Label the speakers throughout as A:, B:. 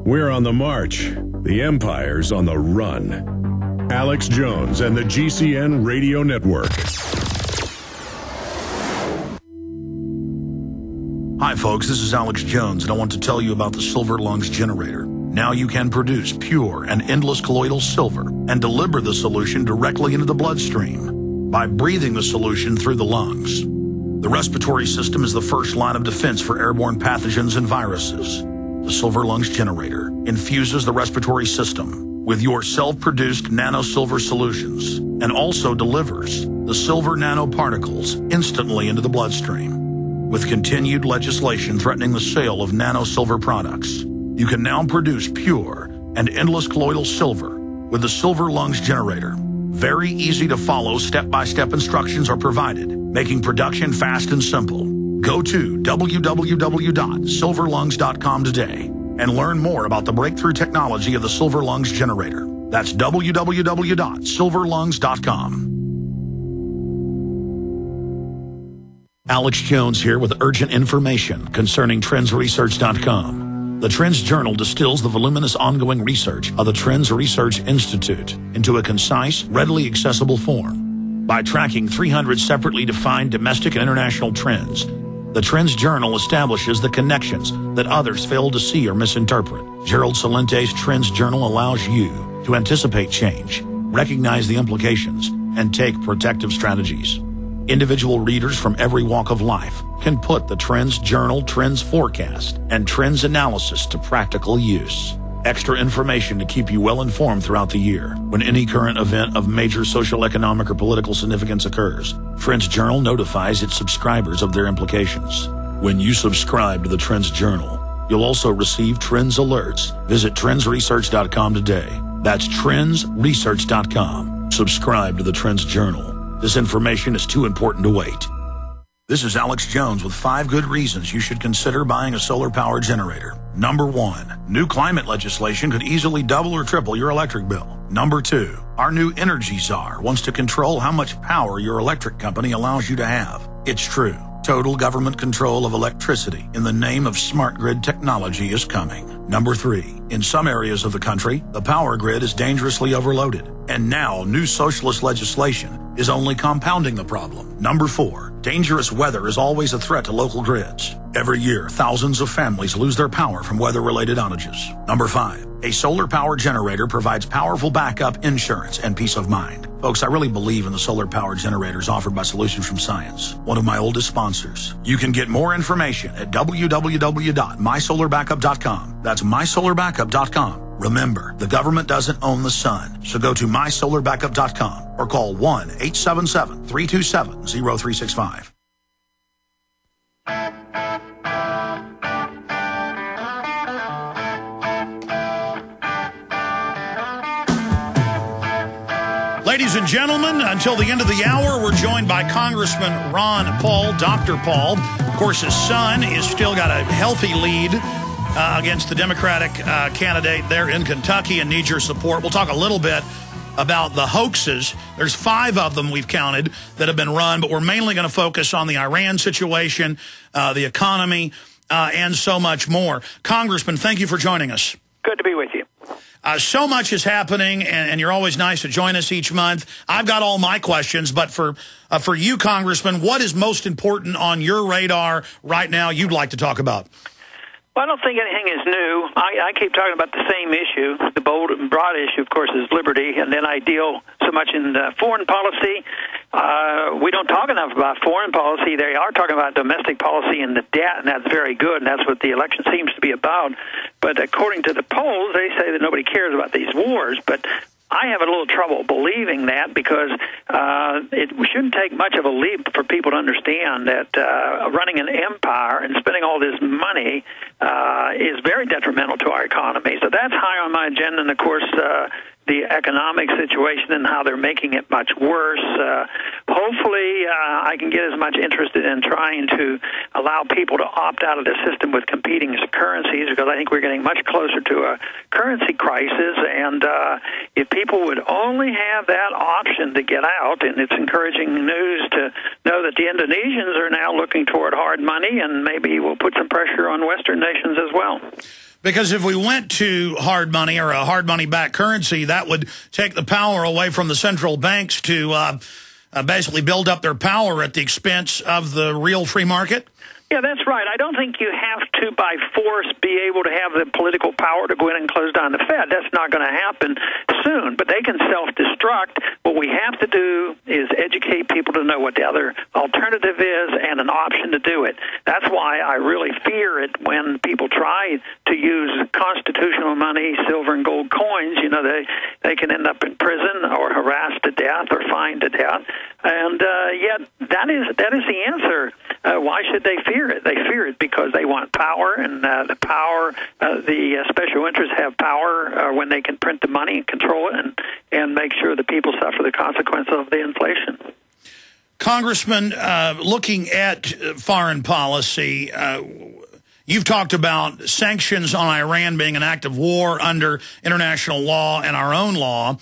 A: We're on the march. The Empire's on the run. Alex Jones and the GCN Radio Network.
B: Hi, folks. This is Alex Jones, and I want to tell you about the Silver Lungs generator. Now you can produce pure and endless colloidal silver and deliver the solution directly into the bloodstream by breathing the solution through the lungs. The respiratory system is the first line of defense for airborne pathogens and viruses. The Silver Lungs generator infuses the respiratory system with your self-produced nano-silver solutions and also delivers the silver nanoparticles instantly into the bloodstream. With continued legislation threatening the sale of nano-silver products, you can now produce pure and endless colloidal silver with the Silver Lungs generator. Very easy to follow, step-by-step instructions are provided, making production fast and simple. Go to www.silverlungs.com today and learn more about the breakthrough technology of the Silver Lungs generator. That's www.silverlungs.com. Alex Jones here with urgent information concerning trendsresearch.com. The Trends Journal distills the voluminous ongoing research of the Trends Research Institute into a concise, readily accessible form. By tracking 300 separately defined domestic and international trends, the Trends Journal establishes the connections that others fail to see or misinterpret. Gerald Salente's Trends Journal allows you to anticipate change, recognize the implications, and take protective strategies. Individual readers from every walk of life can put the Trends Journal, Trends Forecast, and Trends Analysis to practical use. Extra information to keep you well informed throughout the year. When any current event of major social, economic, or political significance occurs, Trends Journal notifies its subscribers of their implications. When you subscribe to the Trends Journal, you'll also receive Trends Alerts. Visit trendsresearch.com today. That's trendsresearch.com. Subscribe to the Trends Journal. This information is too important to wait. This is Alex Jones with 5 good reasons you should consider buying a solar power generator. Number 1, new climate legislation could easily double or triple your electric bill. Number 2, our new energy czar wants to control how much power your electric company allows you to have. It's true. Total government control of electricity in the name of smart grid technology is coming. Number 3, in some areas of the country, the power grid is dangerously overloaded. And now, new socialist legislation is only compounding the problem. Number 4, dangerous weather is always a threat to local grids. Every year, thousands of families lose their power from weather-related outages. Number 5, a solar power generator provides powerful backup, insurance, and peace of mind. Folks, I really believe in the solar power generators offered by Solutions from Science, one of my oldest sponsors. You can get more information at www.mysolarbackup.com. That's mysolarbackup.com. Remember, the government doesn't own the sun, so go to mysolarbackup.com or call 1-877-327-0365. Ladies and gentlemen, until the end of the hour, we're joined by Congressman Ron Paul, Dr. Paul. Of course, his son is still got a healthy lead against the Democratic candidate there in Kentucky and needs your support. We'll talk a little bit about the hoaxes. There's 5 of them we've counted that have been run, but we're mainly going to focus on the Iran situation, the economy, and so much more. Congressman, thank you for joining us.
C: Good to be with you.
B: So much is happening, and you're always nice to join us each month. I've got all my questions, but for you, Congressman, what is most important on your radar right now you'd like to talk about?
C: Well, I don't think anything is new. I keep talking about the same issue. The bold and broad issue, of course, is liberty, and then I deal so much in foreign policy. We don't talk enough about foreign policy. They are talking about domestic policy and the debt, and that's very good, and that's what the election seems to be about. But according to the polls, they say that nobody cares about these wars, but I have a little trouble believing that because it shouldn't take much of a leap for people to understand that running an empire and spending all this money is very detrimental to our economy. So that's high on my agenda, and of course the economic situation and how they're making it much worse. Hopefully I can get as much interested in trying to allow people to opt out of the system with competing currencies, because I think we're getting much closer to a currency crisis. And if people would only have that option to get out, and it's encouraging news to know that the Indonesians are now looking toward hard money, and maybe we'll put some pressure on Western nations as well.
B: Because if we went to hard money or a hard money-backed currency, that would take the power away from the central banks to basically build up their power at the expense of the real free market?
C: Yeah, that's right. I don't think you have to, by force, be able to have the political power to go in and close down the Fed. That's not going to happen soon, but they can self-destruct. What we have to do is educate people to know what the other alternative is and an option to do it. That's why I really fear it when people try to use constitutional money, silver and gold coins. You know, they can end up in prison or harassed to death or fined to death. And yet that is the answer. Why should they fear it? They fear it because they want power, and the special interests have power when they can print the money and control it and make sure the people suffer the consequences of the inflation.
B: Congressman, looking at foreign policy, you've talked about sanctions on Iran being an act of war under international law and our own law.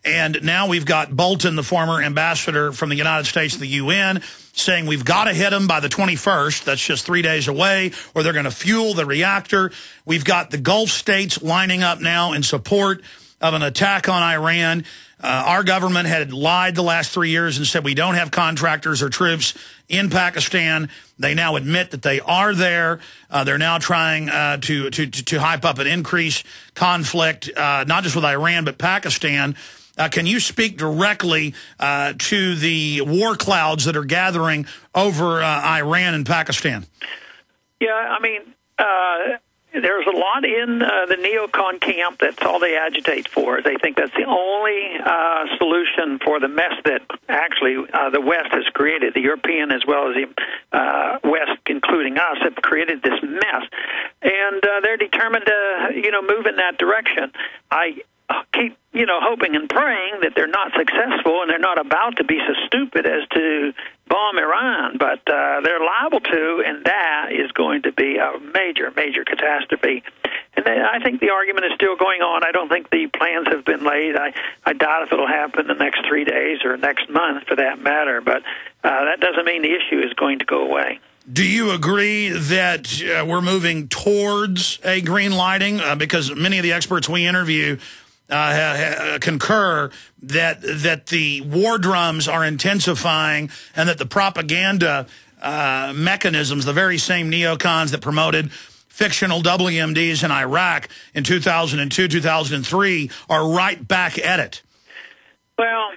B: And now we've got Bolton, the former ambassador from the United States to the UN, saying we've got to hit them by the 21st. That's just 3 days away, or they're going to fuel the reactor. We've got the Gulf states lining up now in support of an attack on Iran. Our government had lied the last 3 years and said we don't have contractors or troops in Pakistan. They now admit that they are there. They're now trying to hype up an increased conflict, not just with Iran, but Pakistan. Can you speak directly to the war clouds that are gathering over Iran and Pakistan?
C: Yeah, I mean, there's a lot in the neocon camp. That's all they agitate for. They think that's the only solution for the mess that actually the West has created. The European as well as the West, including us, have created this mess. And they're determined to, move in that direction. I keep, hoping and praying that they're not successful and they're not about to be so stupid as to bomb Iran, but they're liable to, and that is going to be a major, major catastrophe. And I think the argument is still going on. I don't think the plans have been laid. I doubt if it'll happen the next 3 days or next month, for that matter, but that doesn't mean the issue is going to go away.
B: Do you agree that we're moving towards a green lighting? Because many of the experts we interview concur that the war drums are intensifying and that the propaganda mechanisms, the very same neocons that promoted fictional WMDs in Iraq in 2002, 2003, are right back at it.
C: Well,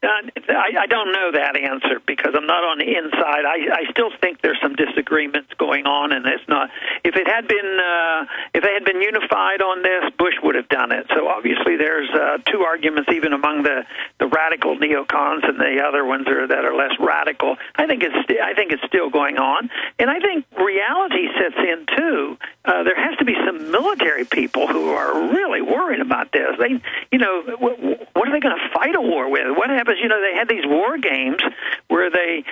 C: I don't know that answer because I'm not on the inside. I still think there's some disagreements going on, and it's not. If they had been unified on this, Bush would have done it. So obviously, there's two arguments even among the radical neocons and the other ones that are less radical. I think it's still going on, and I think reality sets in too. There has to be some military people who are really worried about this. They, what are they going to fight a war with? What happens? They had these war games where they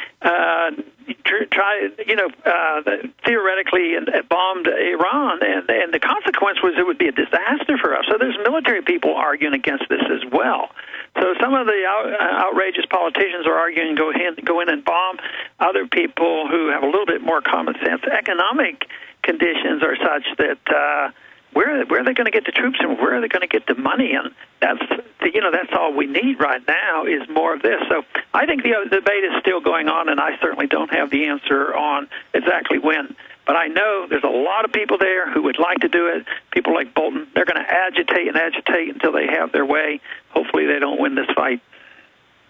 C: theoretically bombed Iran, and the consequence was it would be a disaster for us. So there's military people arguing against this as well. So some of the outrageous politicians are arguing go in and bomb. Other people who have a little bit more common sense, economic conditions are such that where are they going to get the troops and where are they going to get the money? And that's all we need right now is more of this. So I think the debate is still going on, and I certainly don't have the answer on exactly when. But I know there's a lot of people there who would like to do it. People like Bolton, they're going to agitate and agitate until they have their way. Hopefully they don't win this fight.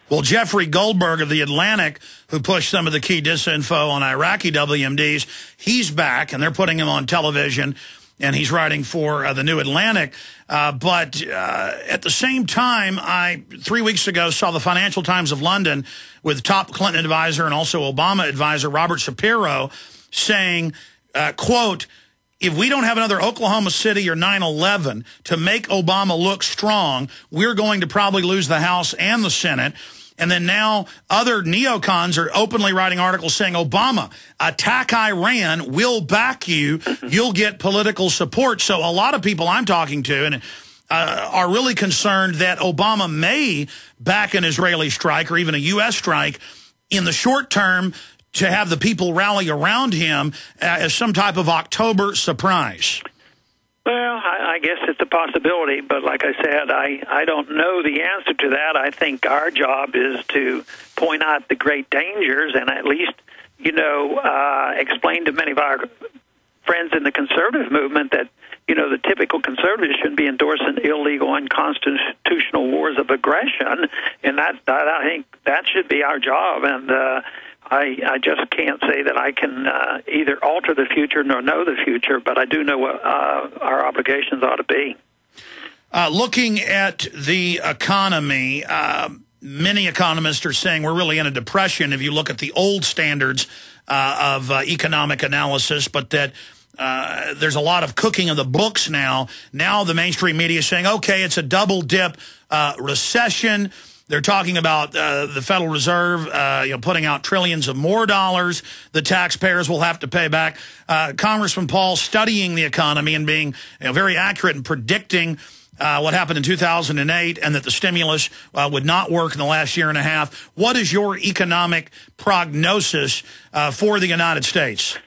B: Well, Jeffrey Goldberg of The Atlantic, who pushed some of the key disinfo on Iraqi WMDs, he's back, and they're putting him on television, and he's writing for The New Atlantic. But at the same time, I 3 weeks ago saw the Financial Times of London with top Clinton advisor and also Obama advisor Robert Shapiro saying, quote, if we don't have another Oklahoma City or 9/11 to make Obama look strong, we're going to probably lose the House and the Senate. And then now other neocons are openly writing articles saying, Obama, attack Iran, we'll back you, you'll get political support. So a lot of people I'm talking to and are really concerned that Obama may back an Israeli strike or even a U.S. strike in the short term to have the people rally around him as some type of October surprise.
C: Well, I guess it's a possibility, but like I said, I don't know the answer to that. I think our job is to point out the great dangers and at least, explain to many of our friends in the conservative movement that, the typical conservatives shouldn't be endorsing illegal, unconstitutional wars of aggression, and that I think that should be our job. And I just can't say that I can either alter the future nor know the future, but I do know what our obligations ought to be.
B: Looking at the economy, many economists are saying we're really in a depression if you look at the old standards of economic analysis, but that there's a lot of cooking of the books now. Now the mainstream media is saying, okay, it's a double dip recession. They're talking about the Federal Reserve, putting out trillions of more dollars the taxpayers will have to pay back. Congressman Paul studying the economy and being very accurate in predicting what happened in 2008 and that the stimulus would not work in the last year and a half. What is your economic prognosis for the United States?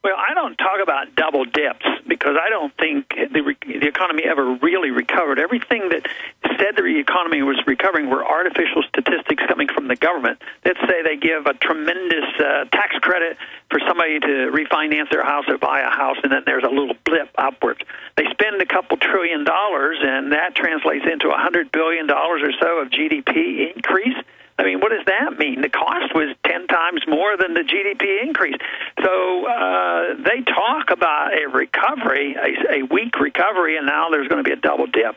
C: Well, I don't talk about double dips because I don't think the economy ever really recovered. Everything that said the economy was recovering were artificial statistics coming from the government that say they give a tremendous tax credit for somebody to refinance their house or buy a house, and then there's a little blip upwards. They spend a couple $1 trillion, and that translates into $100 billion or so of GDP increase. I mean, what does that mean? The cost was 10 times more than the GDP increase. So they talk about a recovery, a weak recovery, and now there's going to be a double dip.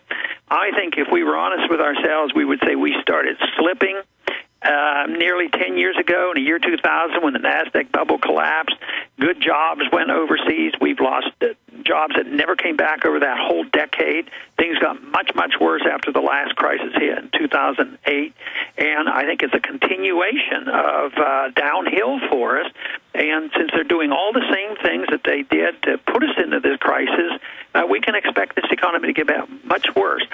C: I think if we were honest with ourselves, we would say we started slipping nearly 10 years ago in the year 2000 when the NASDAQ bubble collapsed. Good jobs went overseas. We've lost jobs that never came back over that whole decade. Things got much, much worse after the last crisis hit in 2008. And I think it's a continuation of downhill for us. And since they're doing all the same things that they did to put us into this crisis, we can expect this economy to get much worse.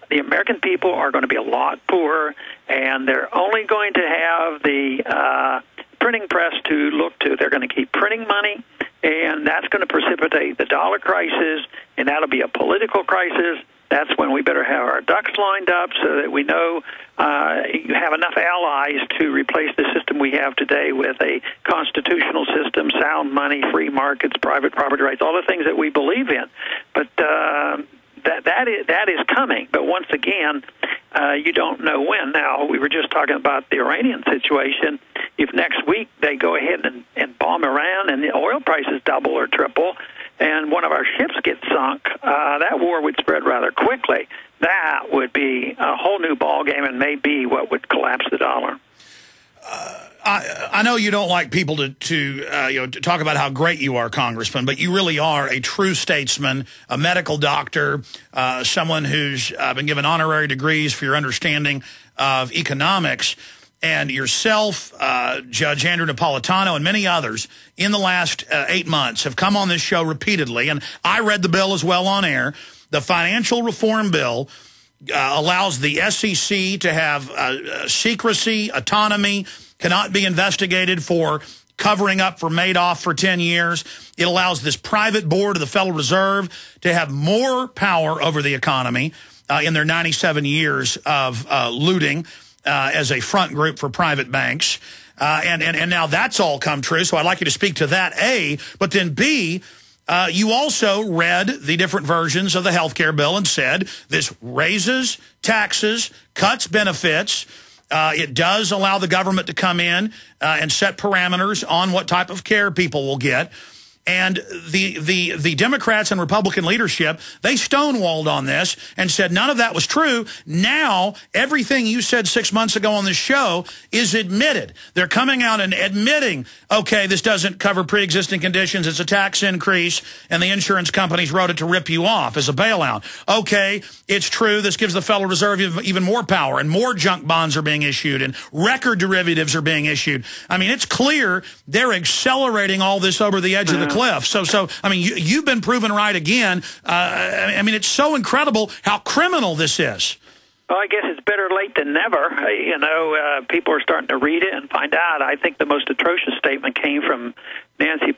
C: The American people are going to be a lot poorer, and they're only going to have the printing press to look to. They're going to keep printing money, and that's going to precipitate the dollar crisis, and that'll be a political crisis. That's when we better have our ducks lined up so that we know you have enough allies to replace the system we have today with a constitutional system, sound money, free markets, private property rights, all the things that we believe in. But that is coming. But once again, you don't know when. Now, we were just talking about the Iranian situation. If next week they go ahead and bomb Iran and the oil prices double or triple, and one of our ships gets sunk, that war would spread rather quickly. That would be a whole new ballgame and may be what would collapse the dollar.
B: I know you don't like people to talk about how great you are, Congressman, but you really are a true statesman, a medical doctor, someone who's been given honorary degrees for your understanding of economics. And yourself, Judge Andrew Napolitano, and many others in the last 8 months have come on this show repeatedly. And I read the bill as well on air. The financial reform bill allows the SEC to have secrecy, autonomy, cannot be investigated for covering up for Madoff for 10 years. It allows this private board of the Federal Reserve to have more power over the economy in their 97 years of looting as a front group for private banks. And now that's all come true, so I'd like you to speak to that, A. But then, B, you also read the different versions of the health care bill and said this raises taxes, cuts benefits. It does allow the government to come in and set parameters on what type of care people will get. And the Democrats and Republican leadership, they stonewalled on this and said none of that was true. Now, everything you said 6 months ago on this show is admitted. They're coming out and admitting, okay, this doesn't cover pre-existing conditions. It's a tax increase, and the insurance companies wrote it to rip you off as a bailout. Okay, it's true. This gives the Federal Reserve even more power, and more junk bonds are being issued, and record derivatives are being issued. I mean, it's clear they're accelerating all this over the edge of the cliff. So I mean, you've been proven right again. I mean, it's so incredible how criminal this is.
C: Well, I guess it's better late than never. People are starting to read it and find out. I think the most atrocious statement came from Nancy